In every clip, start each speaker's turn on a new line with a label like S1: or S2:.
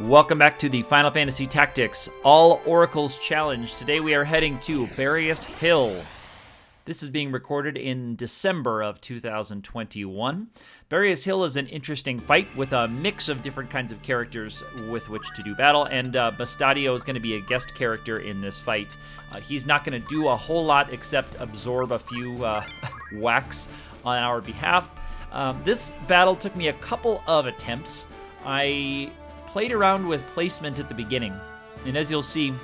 S1: Welcome back to the Final Fantasy Tactics All Oracles Challenge. Today we are heading to Barius Hill. This is being recorded in December of 2021. Barius Hill is an interesting fight with a mix of different kinds of characters with which to do battle, and Mustadio is going to be a guest character in this fight. He's not going to do a whole lot except absorb a few whacks on our behalf. This battle took me a couple of attempts. I played around with placement at the beginning, and as you'll see,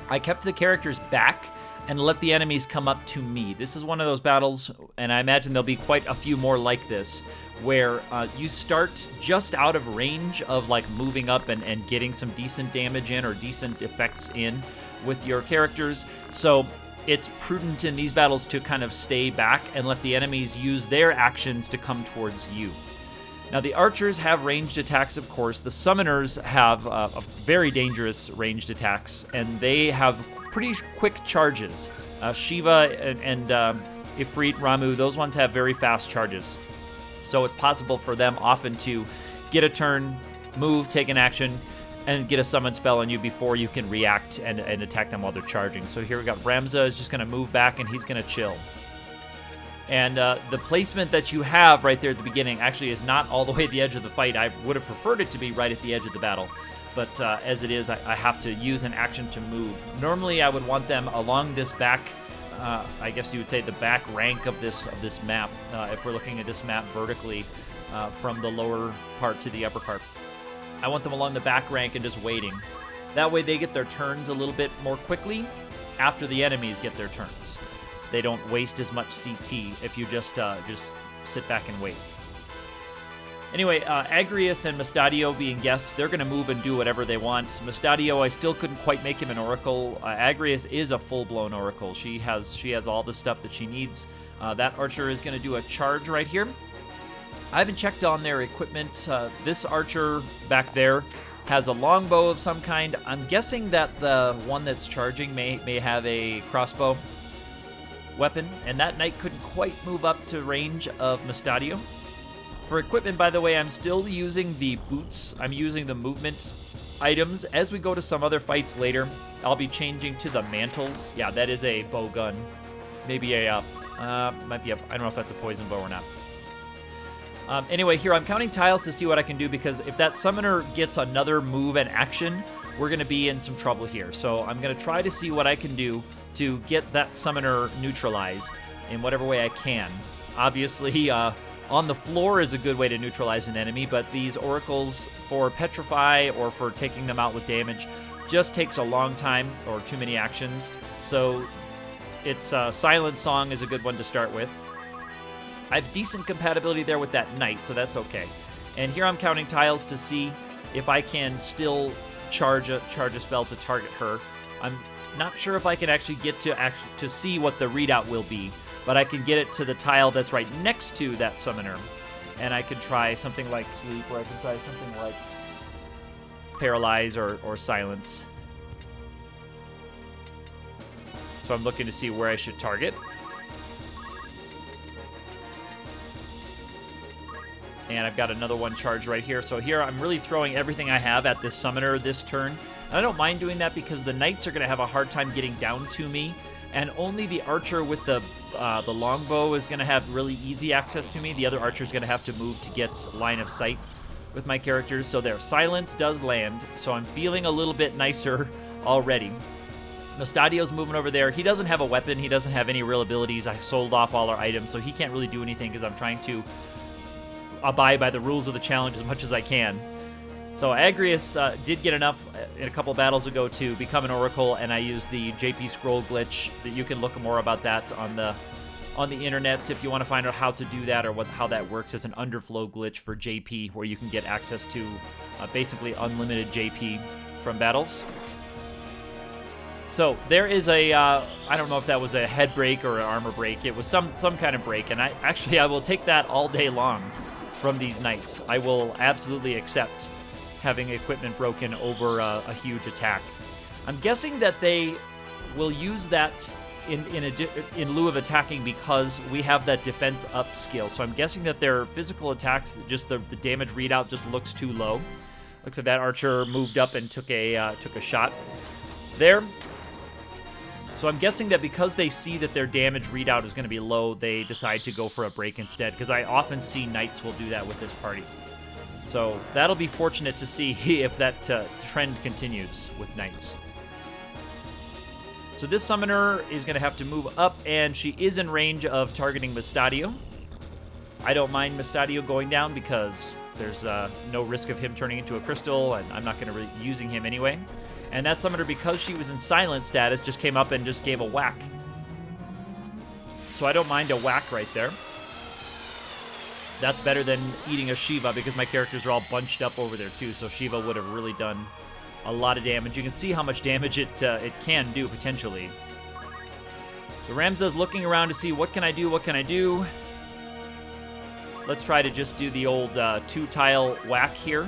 S1: I kept the characters back and let the enemies come up to me. This is one of those battles, and I imagine there'll be quite a few more like this, where you start just out of range of like moving up and getting some decent damage in or decent effects in with your characters. So it's prudent in these battles to kind of stay back and let the enemies use their actions to come towards you. Now, the archers have ranged attacks, of course. The summoners have very dangerous ranged attacks, and they have pretty quick charges. Shiva and Ifrit, Ramu, those ones have very fast charges. So it's possible for them often to get a turn, move, take an action, and get a summon spell on you before you can react and attack them while they're charging. So here we got Ramza is just going to move back, and he's going to chill. And the placement that you have right there at the beginning actually is not all the way at the edge of the fight. I would have preferred it to be right at the edge of the battle. But as it is, I have to use an action to move. Normally, I would want them along this back, I guess you would say the back rank of this map, if we're looking at this map vertically from the lower part to the upper part. I want them along the back rank and just waiting. That way they get their turns a little bit more quickly after the enemies get their turns. They don't waste as much CT if you just sit back and wait. Anyway, Agrius and Mustadio being guests, they're going to move and do whatever they want. Mustadio, I still couldn't quite make him an Oracle. Agrius is a full-blown Oracle. She has all the stuff that she needs. That archer is going to do a charge right here. I haven't checked on their equipment. This archer back there has a longbow of some kind. I'm guessing that the one that's charging may have a crossbow weapon, and that knight couldn't quite move up to range of Mustadio. For equipment, by the way, I'm still using the boots. I'm using the movement items. As we go to some other fights later, I'll be changing to the mantles. Yeah, that is a bow gun. Maybe might be a, I don't know if that's a poison bow or not. Anyway, here I'm counting tiles to see what I can do, because if that summoner gets another move and action, we're going to be in some trouble here. So I'm going to try to see what I can do to get that summoner neutralized in whatever way I can. Obviously, on the floor is a good way to neutralize an enemy, but these oracles for petrify or for taking them out with damage just takes a long time or too many actions. So it's Silent Song is a good one to start with. I have decent compatibility there with that knight, so that's okay. And here I'm counting tiles to see if I can still charge a spell to target her. I'm not sure if I can actually get to see what the readout will be, but I can get it to the tile that's right next to that summoner. And I could try something like Sleep, or I could try something like Paralyze or Silence. So I'm looking to see where I should target. And I've got another one charged right here. So here I'm really throwing everything I have at this summoner this turn. And I don't mind doing that because the knights are going to have a hard time getting down to me. And only the archer with the longbow is going to have really easy access to me. The other archer is going to have to move to get line of sight with my characters. So their silence does land. So I'm feeling a little bit nicer already. Mustadio's moving over there. He doesn't have a weapon. He doesn't have any real abilities. I sold off all our items, so he can't really do anything because I'm trying to abide by the rules of the challenge as much as I can. So Agrius did get enough in a couple battles ago to become an Oracle, and I used the JP scroll glitch. That you can look more about that on the internet if you want to find out how to do that or how that works as an underflow glitch for JP, where you can get access to basically unlimited JP from battles. So there is a, I don't know if that was a head break or an armor break. It was some kind of break, and I will take that all day long from these knights. I will absolutely accept having equipment broken over a huge attack. I'm guessing that they will use that in lieu of attacking because we have that defense up skill. So I'm guessing that their physical attacks, just the damage readout just looks too low. Looks like that archer moved up and took a shot there. So I'm guessing that because they see that their damage readout is going to be low, they decide to go for a break instead, because I often see knights will do that with this party. So that'll be fortunate to see if that trend continues with knights. So this summoner is going to have to move up, and she is in range of targeting Mustadio. I don't mind Mustadio going down because there's no risk of him turning into a crystal, and I'm not going to be using him anyway. And that summoner, because she was in silent status, just came up and just gave a whack. So I don't mind a whack right there. That's better than eating a Shiva, because my characters are all bunched up over there too, so Shiva would have really done a lot of damage. You can see how much damage it can do, potentially. So Ramza's looking around to see, what can I do? Let's try to just do the old 2-tile whack here.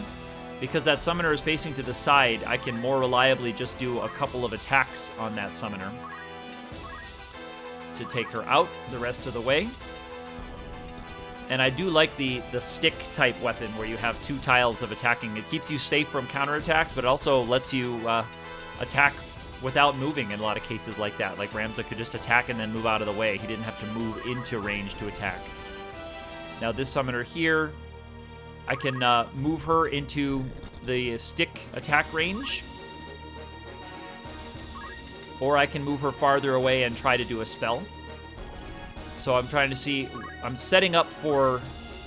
S1: Because that summoner is facing to the side, I can more reliably just do a couple of attacks on that summoner to take her out the rest of the way. And I do like the stick-type weapon where you have 2 tiles of attacking. It keeps you safe from counterattacks, but it also lets you attack without moving in a lot of cases like that. Like Ramza could just attack and then move out of the way. He didn't have to move into range to attack. Now this summoner here, I can move her into the stick attack range, or I can move her farther away and try to do a spell. So I'm trying to see, I'm setting up for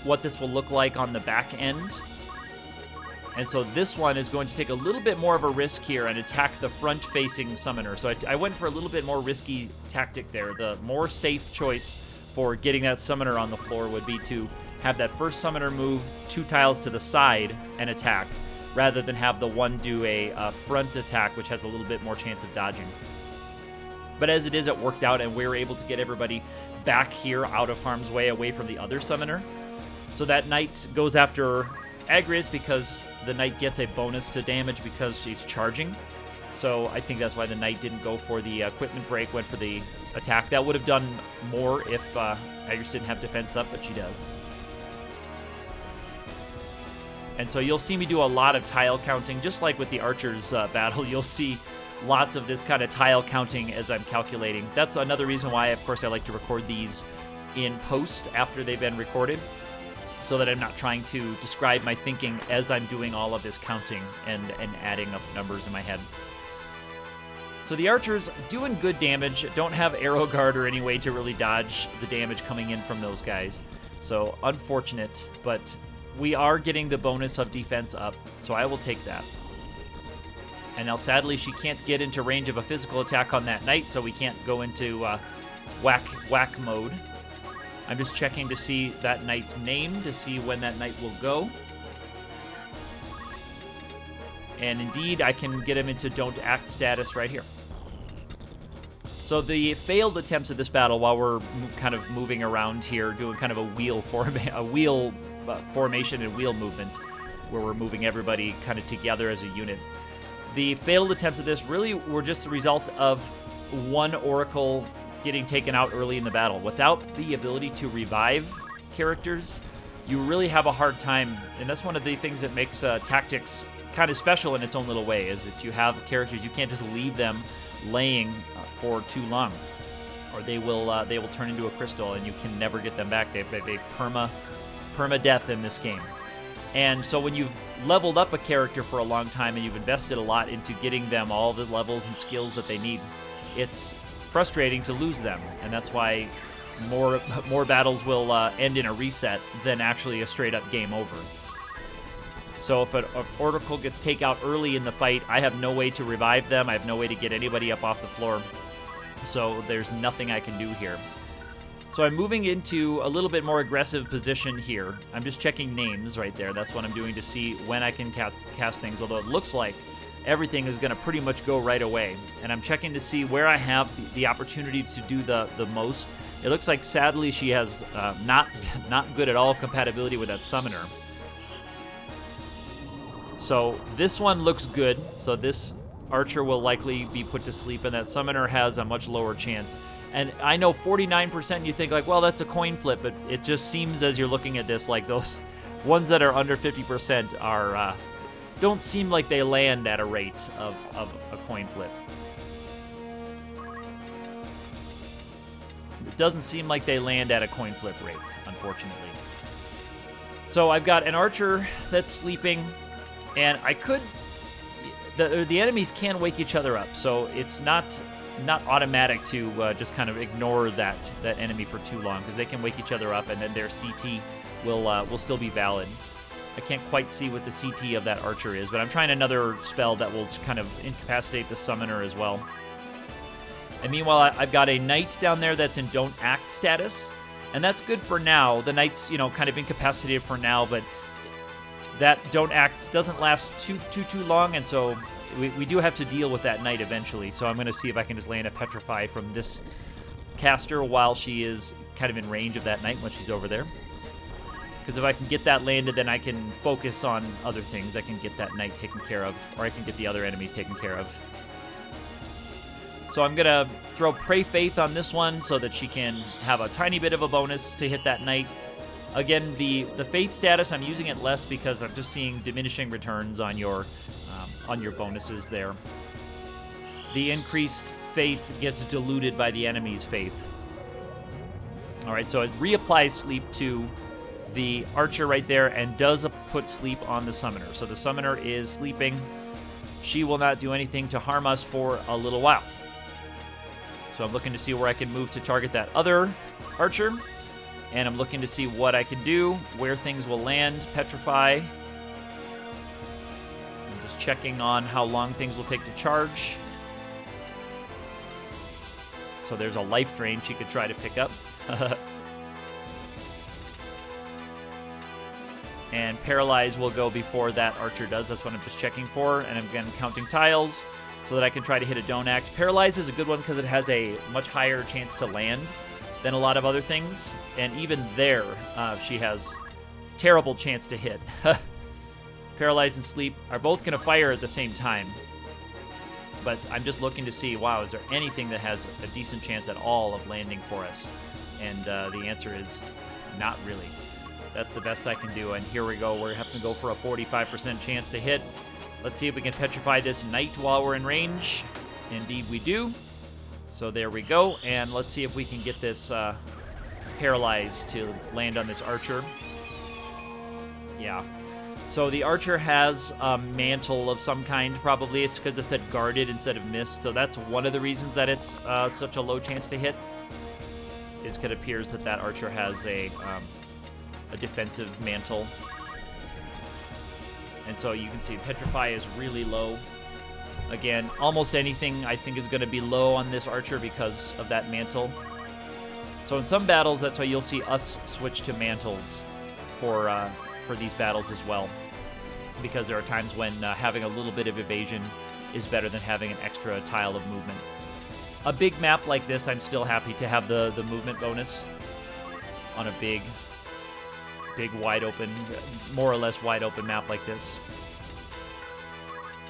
S1: what this will look like on the back end. And so this one is going to take a little bit more of a risk here and attack the front-facing summoner. So I went for a little bit more risky tactic there. The more safe choice for getting that summoner on the floor would be to have that first summoner move 2 tiles to the side and attack, rather than have the one do a front attack, which has a little bit more chance of dodging. But as it is, it worked out, and we were able to get everybody back here out of harm's way, away from the other summoner. So that knight goes after Agrias because the knight gets a bonus to damage because she's charging. So I think that's why the knight didn't go for the equipment break, went for the attack. That would have done more if Agrias didn't have defense up, but she does. And so you'll see me do a lot of tile counting, just like with the Archers battle. You'll see lots of this kind of tile counting as I'm calculating. That's another reason why, of course, I like to record these in post after they've been recorded, so that I'm not trying to describe my thinking as I'm doing all of this counting and adding up numbers in my head. So the Archers doing good damage, don't have arrow guard or any way to really dodge the damage coming in from those guys. So unfortunate, but we are getting the bonus of defense up, so I will take that. And now sadly she can't get into range of a physical attack on that knight, so we can't go into whack mode. I'm just checking to see that knight's name to see when that knight will go. And indeed, I can get him into don't act status right here. So the failed attempts at this battle, while we're kind of moving around here, doing kind of a wheel formation and wheel movement, where we're moving everybody kind of together as a unit. The failed attempts at this really were just the result of one Oracle getting taken out early in the battle. Without the ability to revive characters, you really have a hard time, and that's one of the things that makes tactics kind of special in its own little way, is that you have characters, you can't just leave them laying for too long, or they will turn into a crystal and you can never get them back. They perma-death in this game. And so when you've leveled up a character for a long time and you've invested a lot into getting them all the levels and skills that they need, it's frustrating to lose them, and that's why more battles will end in a reset than actually a straight-up game over. So if an Oracle gets taken out early in the fight, I have no way to revive them. I have no way to get anybody up off the floor. So there's nothing I can do here. So I'm moving into a little bit more aggressive position here. I'm just checking names right there. That's what I'm doing to see when I can cast things, although it looks like everything is going to pretty much go right away. And I'm checking to see where I have the opportunity to do the most. It looks like, sadly, she has not good at all compatibility with that summoner. So this one looks good. So this archer will likely be put to sleep, and that summoner has a much lower chance. And I know 49%, you think like, well, that's a coin flip, but it just seems as you're looking at this like those ones that are under 50% are don't seem like they land at a rate of a coin flip. It doesn't seem like they land at a coin flip rate, unfortunately. So I've got an archer that's sleeping, and I could... The enemies can wake each other up, so it's not automatic to just kind of ignore that enemy for too long, because they can wake each other up, and then their CT will still be valid. I can't quite see what the CT of that archer is, but I'm trying another spell that will kind of incapacitate the summoner as well. And meanwhile, I've got a knight down there that's in don't act status, and that's good for now. The knight's, kind of incapacitated for now, but that don't act doesn't last too long, and so we do have to deal with that knight eventually. So I'm going to see if I can just land a petrify from this caster while she is kind of in range of that knight when she's over there. Because if I can get that landed, then I can focus on other things. I can get that knight taken care of, or I can get the other enemies taken care of. So I'm going to throw Pray Faith on this one so that she can have a tiny bit of a bonus to hit that knight. Again, the Faith status, I'm using it less because I'm just seeing diminishing returns on your bonuses there. The increased Faith gets diluted by the enemy's Faith. All right, so it reapplies Sleep to the archer right there and does put Sleep on the summoner. So the summoner is sleeping. She will not do anything to harm us for a little while. So I'm looking to see where I can move to target that other archer. And I'm looking to see what I can do, where things will land, petrify. I'm just checking on how long things will take to charge. So there's a life drain she could try to pick up. And Paralyze will go before that archer does. That's what I'm just checking for. And I'm again counting tiles so that I can try to hit a don't act. Paralyze is a good one because it has a much higher chance to land than a lot of other things. And even there, she has terrible chance to hit. Paralyze and Sleep are both going to fire at the same time. But I'm just looking to see, wow, is there anything that has a decent chance at all of landing for us? And the answer is not really. That's the best I can do, and here we go. We're having to go for a 45% chance to hit. Let's see if we can petrify this knight while we're in range. Indeed we do. So there we go, and let's see if we can get this Paralyze to land on this archer. Yeah. So the archer has a mantle of some kind, probably. It's because it said guarded instead of missed, so that's one of the reasons that it's such a low chance to hit. Is because it appears that that archer has a defensive mantle. And so you can see Petrify is really low. Again, almost anything I think is going to be low on this archer because of that mantle. So in some battles, that's why you'll see us switch to mantles for these battles as well. Because there are times when having a little bit of evasion is better than having an extra tile of movement. A big map like this, I'm still happy to have the movement bonus on a big wide open, more or less wide open map like this.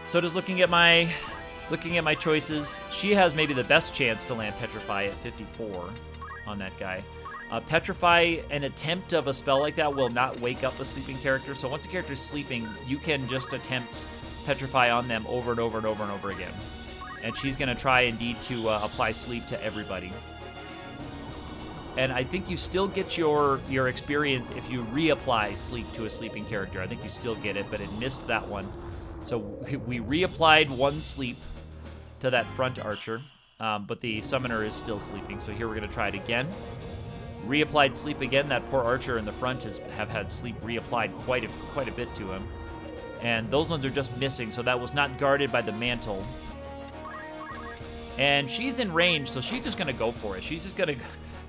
S1: So just looking at my choices, she has maybe the best chance to land Petrify at 54 on that guy. Petrify, an attempt of a spell like that will not wake up a sleeping character. So once a character's sleeping, you can just attempt Petrify on them over and over and over and over again. And she's going to try indeed to apply sleep to everybody. And I think you still get your experience if you reapply sleep to a sleeping character. I think you still get it, but it missed that one. So we reapplied one sleep to that front archer, but the summoner is still sleeping. So here we're going to try it again. Reapplied sleep again. That poor archer in the front have had sleep reapplied quite a bit to him. And those ones are just missing, so that was not guarded by the mantle. And she's in range, so she's just going to go for it. She's just going to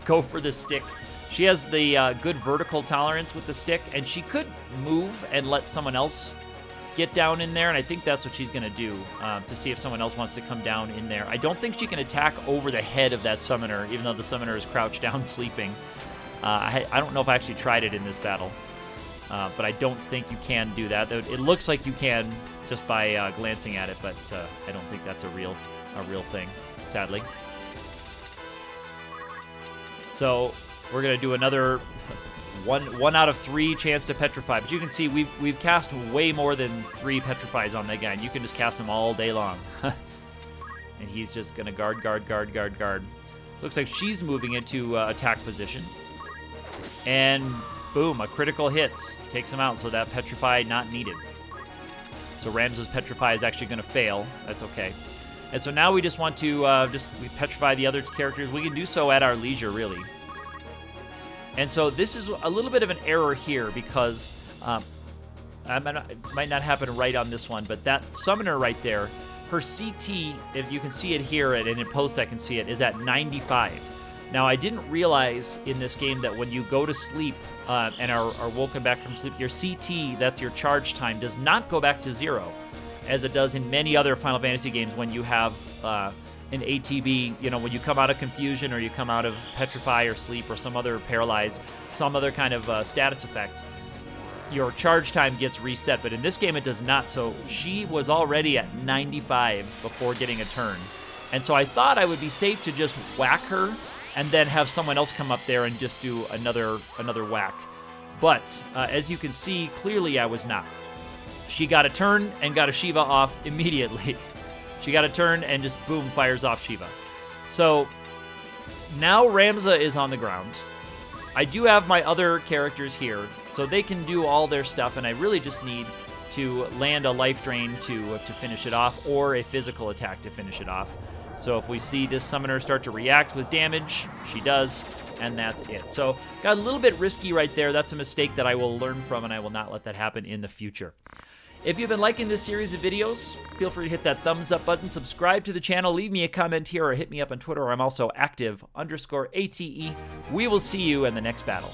S1: go for the stick. She has the good vertical tolerance with the stick, and she could move and let someone else get down in there, and I think that's what she's going to do, to see if someone else wants to come down in there. I don't think she can attack over the head of that summoner, even though the summoner is crouched down sleeping. I don't know if I actually tried it in this battle, but I don't think you can do that. It looks like you can just by glancing at it, but I don't think that's a real thing, sadly. So we're going to do another one out of 3 chance to petrify. But you can see we've cast way more than 3 petrifies on that guy, and you can just cast him all day long. And he's just gonna guard. So looks like she's moving into attack position. And boom, a critical hit takes him out, so that petrify not needed. So Ramza's petrify is actually gonna fail. That's okay. And so now we just want to we petrify the other characters. We can do so at our leisure, really. And so this is a little bit of an error here because it might not happen right on this one, but that summoner right there, her CT, if you can see it here, and in post I can see it, is at 95. Now, I didn't realize in this game that when you go to sleep and are woken back from sleep, your CT, that's your charge time, does not go back to 0, as it does in many other Final Fantasy games when you have an ATB, you know, when you come out of confusion or you come out of petrify or sleep or some other paralyze, some other kind of status effect, your charge time gets reset. But in this game, it does not. So she was already at 95 before getting a turn. And so I thought I would be safe to just whack her and then have someone else come up there and just do another whack. But as you can see, clearly I was not. She got a turn and got a Shiva off immediately. She got a turn and just boom, fires off Shiva. So now Ramza is on the ground. I do have my other characters here, so they can do all their stuff, and I really just need to land a life drain to finish it off, or a physical attack to finish it off. So if we see this summoner start to react with damage, she does, and that's it. So got a little bit risky right there. That's a mistake that I will learn from, and I will not let that happen in the future. If you've been liking this series of videos, feel free to hit that thumbs up button, subscribe to the channel, leave me a comment here, or hit me up on Twitter, where I'm also active _ATE. We will see you in the next battle.